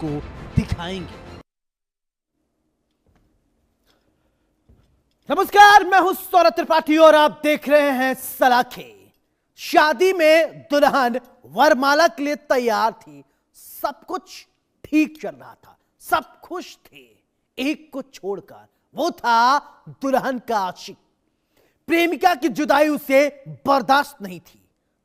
आपको दिखाएंगे। नमस्कार, मैं हूं सौरभ त्रिपाठी और आप देख रहे हैं सलाखे। शादी में दुल्हन वरमाला के लिए तैयार थी, सब कुछ ठीक चल रहा था, सब खुश थे। एक को छोड़कर, वो था दुल्हन का आशिक। प्रेमिका की जुदाई उसे बर्दाश्त नहीं थी।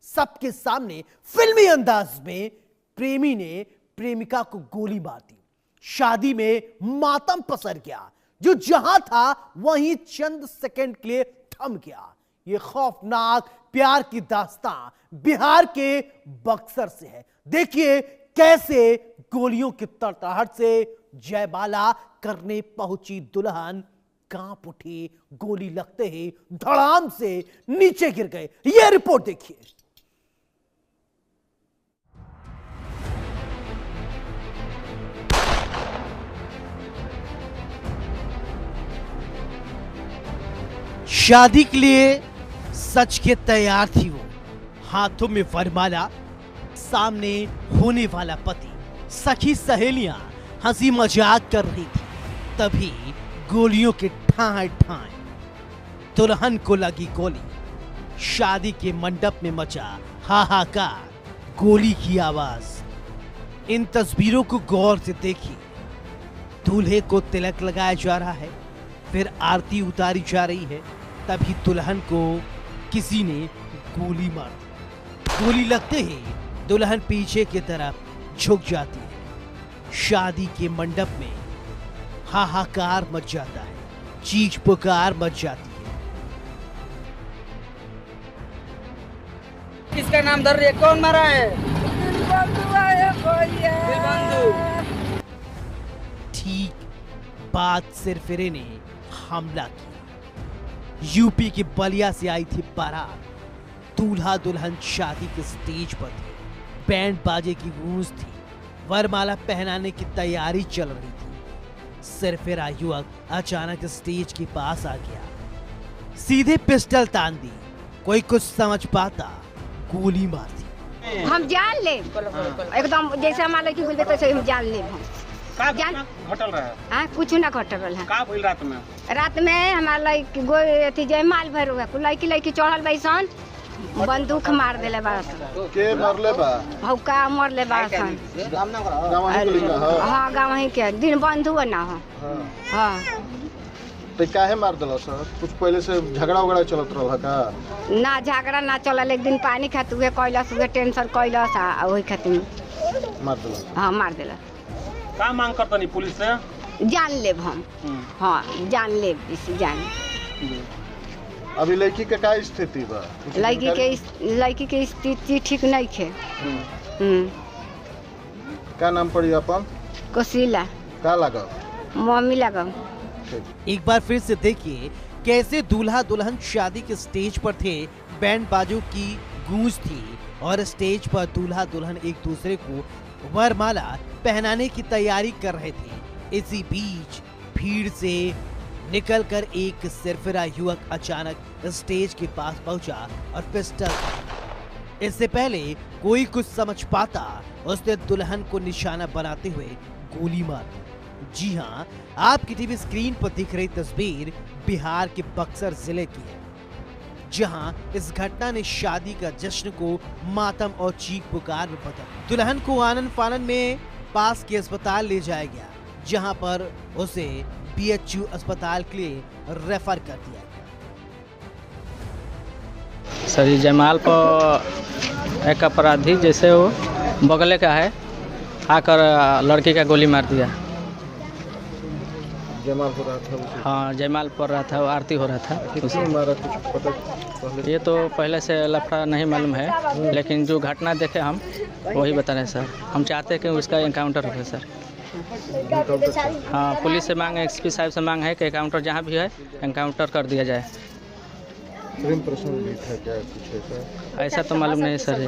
सबके सामने फिल्मी अंदाज में प्रेमी ने प्रेमिका को गोली मार दी। शादी में मातम पसर गया। जो जहां था वहीं चंद सेकंड के लिए थम गया। यह खौफनाक प्यार की दास्तां बिहार के बक्सर से है। देखिए कैसे गोलियों की तड़तड़ाहट से जयमाला करने पहुंची दुल्हन कांप उठी। गोली लगते ही धड़ाम से नीचे गिर गए। यह रिपोर्ट देखिए। शादी के लिए सच के तैयार थी वो। हाथों में वरमाला, सामने होने वाला पति, सखी सहेलियां हंसी मजाक कर रही थी। तभी गोलियों के ठाए ठाए दुल्हन को लगी गोली। शादी के मंडप में मचा हाहाकार, गोली की आवाज। इन तस्वीरों को गौर से देखिए। दूल्हे को तिलक लगाया जा रहा है, फिर आरती उतारी जा रही है। तभी दुल्हन को किसी ने गोली मार दी। गोली लगते ही दुल्हन पीछे की तरफ झुक जाती है। शादी के मंडप में हाहाकार मच जाता है, चीख पुकार मच जाती है। किसका नाम धर रही है? कौन मारा है? ठीक बाद सिरफिरे ने हमला किया। यूपी के बलिया से आई थी बारात। दूल्हा दुल्हन शादी के स्टेज पर थे। बैंड बाजे की गूंज थी। वरमाला पहनाने की तैयारी चल रही थी। सिरफिरा युवक अचानक स्टेज के पास आ गया। सीधे पिस्टल तान दी। कोई कुछ समझ पाता, गोली मार दी। हम जान ले एकदम, जैसे हमारे की बोलते तैसे हम जान ले। हम घटल रहा है? कुछ ना घटल है। का भइल रात में? रात में हमारा लड़की अथी जयमाल भर हुआ, लड़की लड़की चढ़ल बैसन, बंदूक मार देले बासन। के मरले बा? भौका मरले बासन। हाँ गाँव ही के दिन बंधु ना हो। हाँ तो काहे मार दिला सर? कुछ पहले से झगड़ा वगड़ा चलत रहा का? ना झगड़ा ना चलल, एक दिन पानी खाते हुए कैलस, हुए टेंशन कैलस, वही खातिर मार दिला। हाँ मार दिला। का मांग करता नहीं पुलिस से? जान लेब हम। हाँ जान लेब, इसी जान। अभी लड़की के का स्थिति बा? लड़की के स्थिति ठीक नहीं है। का नाम पड़ी अपन? कोशिला। का लगा? मम्मी लगा। एक बार फिर से देखिए कैसे दूल्हा दुल्हन शादी के स्टेज पर थे। बैंड बाजों की गूंज थी और स्टेज पर दूल्हा दुल्हन एक दूसरे को वरमाला पहनाने की तैयारी कर रहे थे। इसी बीच भीड़ से निकलकर एक सिरफिरा युवक अचानक स्टेज के पास पहुंचा और पिस्टल। इससे पहले कोई कुछ समझ पाता, उसने दुल्हन को निशाना बनाते हुए गोली मार दी। जी हां, आपकी टीवी स्क्रीन पर दिख रही तस्वीर बिहार के बक्सर जिले की है, जहां इस घटना ने शादी का जश्न को मातम और चीख पुकार में बदल। दुल्हन को आनन फानन में पास के अस्पताल ले जाया गया, जहां पर उसे बीएचयू अस्पताल के लिए रेफर कर दिया गया। सर जयमाल पर एक अपराधी जैसे वो बगले का है आकर लड़की का गोली मार दिया। जयमाल हो रहा था? हाँ जयमाल पड़ रहा था, आरती हो रहा था। किसने मारा कुछ पता पहले? ये तो पहले से लफड़ा नहीं मालूम है, लेकिन जो घटना देखे हम वही बता रहे हैं सर। हम चाहते हैं कि उसका एनकाउंटर हो सर। हाँ पुलिस से मांग है, एसपी साहब से मांग है कि एनकाउंटर जहाँ भी है एनकाउंटर कर दिया जाए। प्रेम प्रसंग भी था क्या कुछ ऐसा? ऐसा तो मालूम नहीं सर।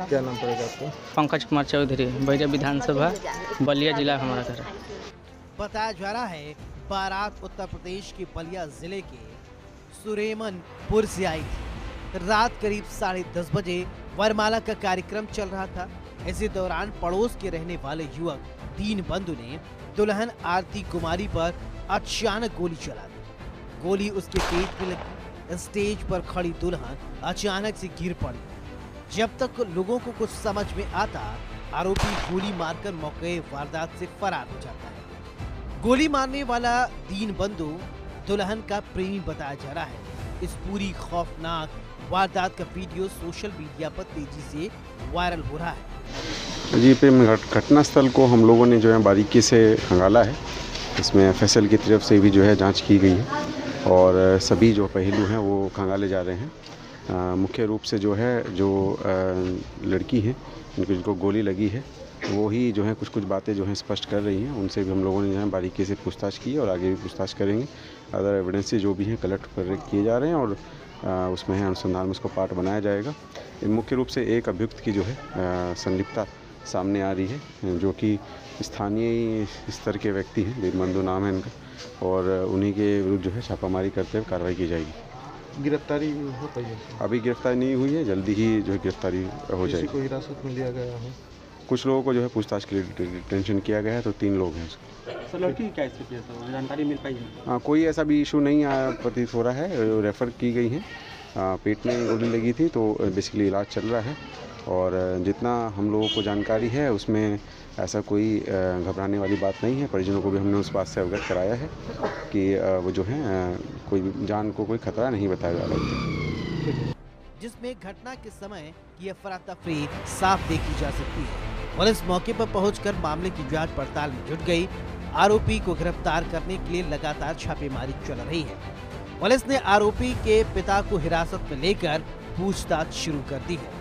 क्या नाम पड़ेगा आपको? पंकज कुमार चौधरी, बैरिया विधानसभा, बलिया जिला हमारा घर है। बताया जा रहा है बारात उत्तर प्रदेश के बलिया जिले के सुरेमनपुर से आई थी। रात करीब 10:30 बजे वरमाला का कार्यक्रम चल रहा था। इसी दौरान पड़ोस के रहने वाले युवक दीनबंधु ने दुल्हन आरती कुमारी पर अचानक गोली चला दी। गोली उसके पेट में लगी। स्टेज पर खड़ी दुल्हन अचानक से गिर पड़ी। जब तक लोगों को कुछ समझ में आता, आरोपी गोली मारकर मौके वारदात से फरार हो जाता है। गोली मारने वाला दीनबंधु दुल्हन का प्रेमी बताया जा रहा है। इस पूरी खौफनाक वारदात का वीडियो सोशल मीडिया पर तेजी से वायरल हो रहा है। जी पे घटनास्थल को हम लोगों ने जो है बारीकी से खंगाला है। इसमें एफएसएल की तरफ से भी जो है जांच की गई है और सभी जो पहलू हैं वो खंगाले जा रहे हैं। मुख्य रूप से जो है जो लड़की है जिनको गोली लगी है वो ही जो है कुछ बातें जो हैं स्पष्ट कर रही हैं। उनसे भी हम लोगों ने जो है बारीकी से पूछताछ की और आगे भी पूछताछ करेंगे। अदर एविडेंसेस जो भी हैं कलेक्ट किए जा रहे हैं और उसमें है अनुसंधान में उसको पार्ट बनाया जाएगा। मुख्य रूप से एक अभियुक्त की जो है संलिप्तता सामने आ रही है जो कि स्थानीय स्तर के व्यक्ति हैं, दीनबंधु नाम है इनका, और उन्हीं के विरुद्ध जो है छापामारी करते हुए कार्रवाई की जाएगी। गिरफ्तारी हो पाई है? अभी गिरफ्तारी नहीं हुई है, जल्दी ही जो है गिरफ्तारी हो जाएगी। किसी को हिरासत में लिया गया है? कुछ लोगों को जो है पूछताछ के लिए डिटेंशन किया गया है, तो 3 लोग हैं। सर लड़की की क्या स्थिति है सर, जानकारी मिल पाई है? हाँ, कोई ऐसा भी इशू नहीं प्रतीत हो रहा है। रेफ़र की गई हैं। पेट में गोली लगी थी तो बेसिकली इलाज चल रहा है और जितना हम लोगों को जानकारी है उसमें ऐसा कोई घबराने वाली बात नहीं है। परिजनों को भी हमने उस बात से अवगत कराया है कि वो जो है कोई जान को कोई खतरा नहीं बताया जा रहा है। जिसमें घटना के समय की अफरा तफरी साफ देखी जा सकती है। पुलिस मौके पर पहुंचकर मामले की जांच पड़ताल में जुट गई। आरोपी को गिरफ्तार करने के लिए लगातार छापेमारी चल रही है। पुलिस ने आरोपी के पिता को हिरासत में लेकर पूछताछ शुरू कर दी है।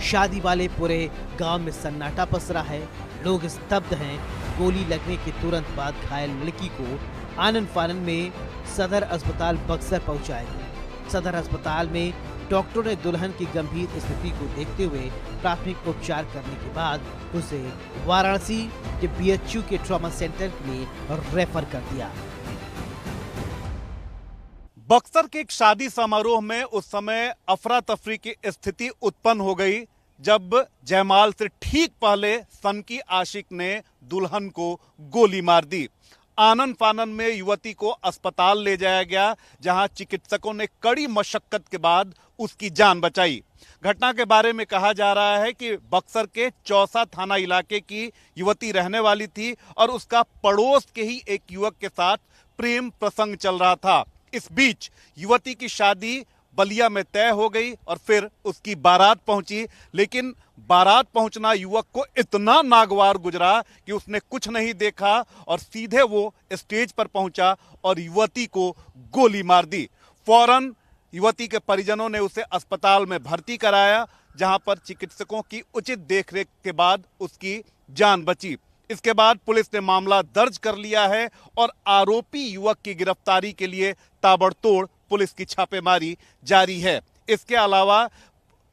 शादी वाले पूरे गांव में सन्नाटा पसरा है। लोग स्तब्ध हैं। गोली लगने के तुरंत बाद घायल लड़की को आनन फानन में सदर अस्पताल बक्सर पहुंचाया गया। सदर अस्पताल में डॉक्टर ने दुल्हन की गंभीर स्थिति को देखते हुए प्राथमिक उपचार करने के बाद उसे वाराणसी के बीएचयू के ट्रॉमा सेंटर के लिए रेफर कर दिया। बक्सर के एक शादी समारोह में उस समय अफरा तफरी की स्थिति उत्पन्न हो गई जब जयमाल से ठीक पहले सनकी आशिक ने दुल्हन को गोली मार दी। आनन फानन में युवती को अस्पताल ले जाया गया जहां चिकित्सकों ने कड़ी मशक्कत के बाद उसकी जान बचाई। घटना के बारे में कहा जा रहा है कि बक्सर के चौसा थाना इलाके की युवती रहने वाली थी और उसका पड़ोस के ही एक युवक के साथ प्रेम प्रसंग चल रहा था। इस बीच युवती की शादी बलिया में तय हो गई और फिर उसकी बारात पहुंची, लेकिन बारात पहुंचना युवक को इतना नागवार गुजरा कि उसने कुछ नहीं देखा और सीधे वो स्टेज पर पहुंचा और युवती को गोली मार दी। फौरन युवती के परिजनों ने उसे अस्पताल में भर्ती कराया जहां पर चिकित्सकों की उचित देखरेख के बाद उसकी जान बची। इसके बाद पुलिस ने मामला दर्ज कर लिया है और आरोपी युवक की गिरफ्तारी के लिए ताबड़तोड़ पुलिस की छापेमारी जारी है। इसके अलावा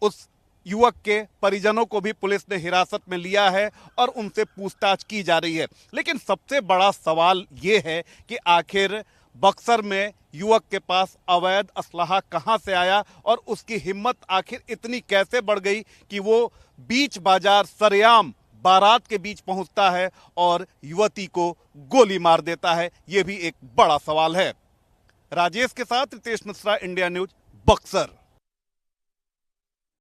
उस युवक के परिजनों को भी पुलिस ने हिरासत में लिया है और उनसे पूछताछ की जा रही है। लेकिन सबसे बड़ा सवाल ये है कि आखिर बक्सर में युवक के पास अवैध असलहा कहां से आया और उसकी हिम्मत आखिर इतनी कैसे बढ़ गई कि वो बीच बाजार सरेआम बारात के बीच पहुंचता है और युवती को गोली मार देता है। ये भी एक बड़ा सवाल है। राजेश के साथ रितेश मिश्रा, इंडिया न्यूज, बक्सर।